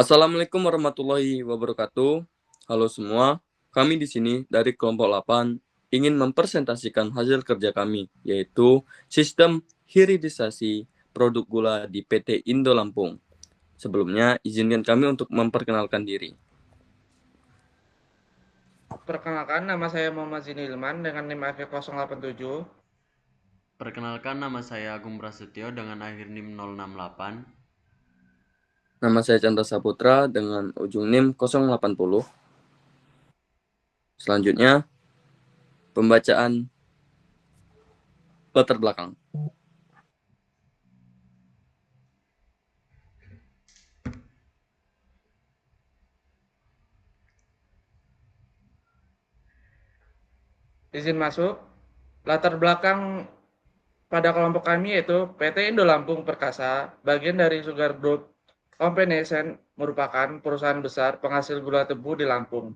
Assalamualaikum warahmatullahi wabarakatuh. Halo semua, kami di sini dari kelompok 8 ingin mempresentasikan hasil kerja kami, yaitu sistem hilirisasi produk gula di PT Indo Lampung. Sebelumnya, izinkan kami untuk memperkenalkan diri. Perkenalkan, nama saya Muhammad Zini Ilman dengan NIM AK087. Perkenalkan, nama saya Agung Prasetyo dengan akhir NIM 068. Nama saya Chandra Saputra dengan ujung NIM 080. Selanjutnya, pembacaan latar belakang. Izin masuk. Latar belakang pada kelompok kami yaitu PT Indo Lampung Perkasa, bagian dari Sugar Group Company merupakan perusahaan besar penghasil gula tebu di Lampung.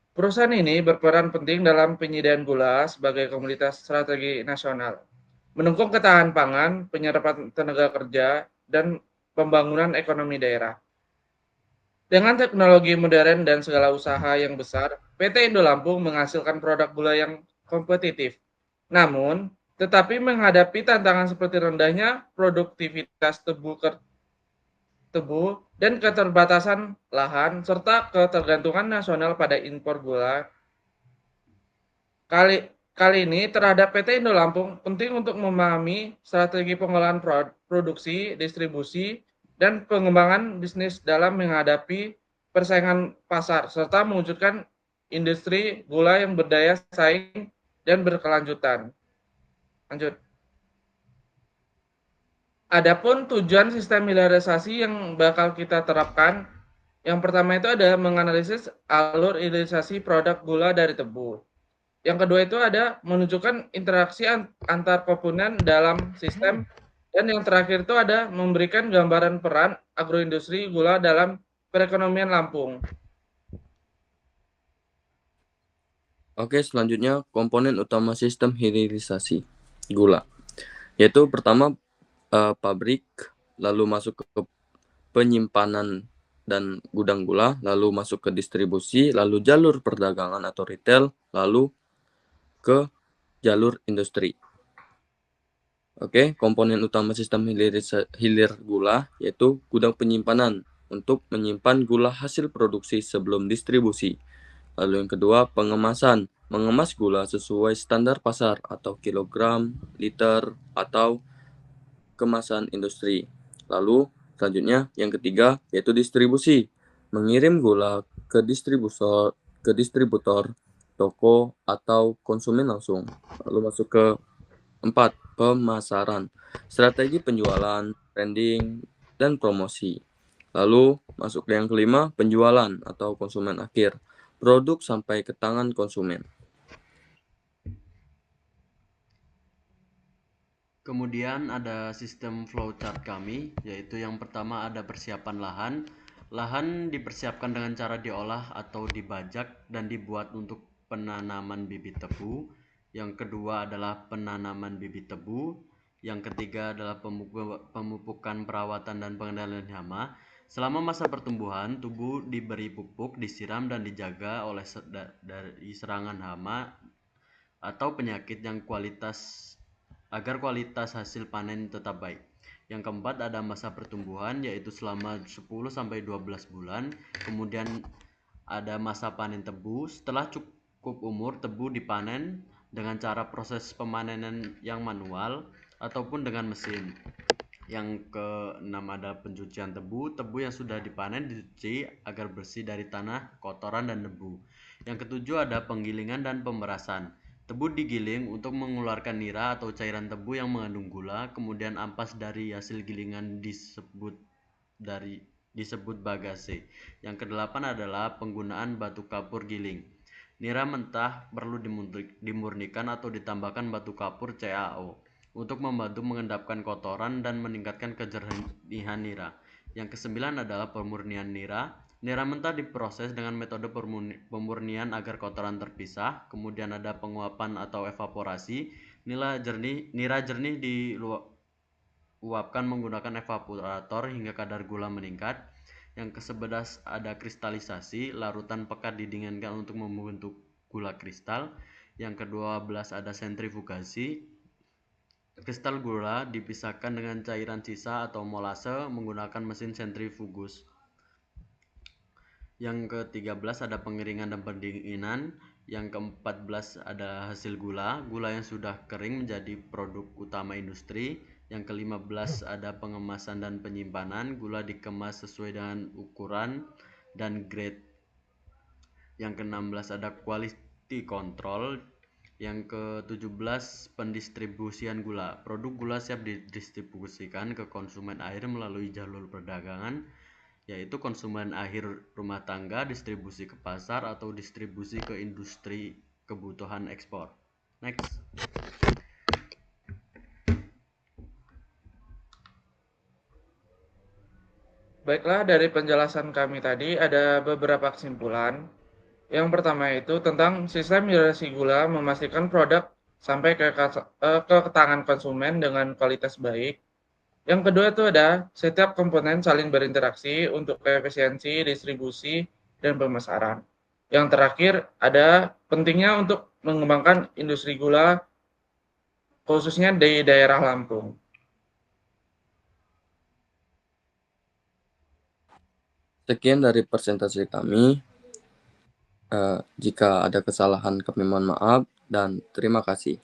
Perusahaan ini berperan penting dalam penyediaan gula sebagai komoditas strategi nasional, mendukung ketahanan pangan, penyerapan tenaga kerja, dan pembangunan ekonomi daerah. Dengan teknologi modern dan segala usaha yang besar, PT Indo Lampung menghasilkan produk gula yang kompetitif. Namun, tetapi menghadapi tantangan seperti rendahnya produktivitas tebu dan keterbatasan lahan serta ketergantungan nasional pada impor gula. Kali ini terhadap PT Indo Lampung penting untuk memahami strategi pengolahan produksi, distribusi, dan pengembangan bisnis dalam menghadapi persaingan pasar serta mewujudkan industri gula yang berdaya saing dan berkelanjutan. Lanjut. Adapun tujuan sistem hilirisasi yang bakal kita terapkan, yang pertama itu ada menganalisis alur hilirisasi produk gula dari tebu. Yang kedua itu ada menunjukkan interaksi antar komponen dalam sistem. Dan yang terakhir itu ada memberikan gambaran peran agroindustri gula dalam perekonomian Lampung. Oke, selanjutnya komponen utama sistem hilirisasi gula, yaitu pertama pabrik, lalu masuk ke penyimpanan dan gudang gula, lalu masuk ke distribusi, lalu jalur perdagangan atau retail, lalu ke jalur industri. Oke, komponen utama sistem hilir gula yaitu gudang penyimpanan untuk menyimpan gula hasil produksi sebelum distribusi. Lalu yang kedua, pengemasan, mengemas gula sesuai standar pasar atau kilogram, liter, atau kemasan industri. Lalu selanjutnya yang ketiga yaitu distribusi, mengirim gula ke distributor, toko atau konsumen langsung. Lalu masuk ke 4, pemasaran, strategi penjualan, branding, dan promosi. Lalu masuk ke yang kelima, penjualan atau konsumen akhir, produk sampai ke tangan konsumen. Kemudian ada sistem flowchart kami, yaitu yang pertama ada persiapan lahan. Lahan dipersiapkan dengan cara diolah atau dibajak dan dibuat untuk penanaman bibit tebu. Yang kedua adalah penanaman bibit tebu. Yang ketiga adalah pemupukan, perawatan, dan pengendalian hama. Selama masa pertumbuhan, tubuh diberi pupuk, disiram, dan dijaga oleh dari serangan hama atau penyakit agar kualitas hasil panen tetap baik. Yang keempat ada masa pertumbuhan yaitu selama 10 sampai 12 bulan. Kemudian ada masa panen tebu. Setelah cukup umur, tebu dipanen dengan cara proses pemanenan yang manual ataupun dengan mesin. Yang keenam ada pencucian tebu. Tebu yang sudah dipanen dicuci agar bersih dari tanah, kotoran, dan debu. Yang ketujuh ada penggilingan dan pemerasan. Tebu digiling untuk mengeluarkan nira atau cairan tebu yang mengandung gula, kemudian ampas dari hasil gilingan disebut bagase. Yang kedelapan adalah penggunaan batu kapur giling. Nira mentah perlu dimurnikan atau ditambahkan batu kapur CaO untuk membantu mengendapkan kotoran dan meningkatkan kejernihan nira. Yang kesembilan adalah pemurnian nira. Nira mentah diproses dengan metode pemurnian agar kotoran terpisah. Kemudian ada penguapan atau evaporasi. Nira jernih diuapkan menggunakan evaporator hingga kadar gula meningkat. Yang ke-11 ada kristalisasi, larutan pekat didinginkan untuk membentuk gula kristal. Yang ke-12 ada sentrifugasi, kristal gula dipisahkan dengan cairan sisa atau molase menggunakan mesin sentrifugus. Yang ke-13 ada pengeringan dan pendinginan. Yang ke-14 ada hasil gula, gula yang sudah kering menjadi produk utama industri. Yang ke-15 ada pengemasan dan penyimpanan, gula dikemas sesuai dengan ukuran dan grade. Yang ke-16 ada quality control. Yang ke-17 pendistribusian gula, produk gula siap didistribusikan ke konsumen akhir melalui jalur perdagangan, yaitu konsumen akhir rumah tangga, distribusi ke pasar, atau distribusi ke industri kebutuhan ekspor. Next. Baiklah, dari penjelasan kami tadi ada beberapa kesimpulan. Yang pertama itu tentang sistem hilirisasi gula memastikan produk sampai ke tangan konsumen dengan kualitas baik. Yang kedua itu ada setiap komponen saling berinteraksi untuk efisiensi, distribusi, dan pemasaran. Yang terakhir ada pentingnya untuk mengembangkan industri gula khususnya di daerah Lampung. Sekian dari presentasi kami. Jika ada kesalahan kami mohon maaf dan terima kasih.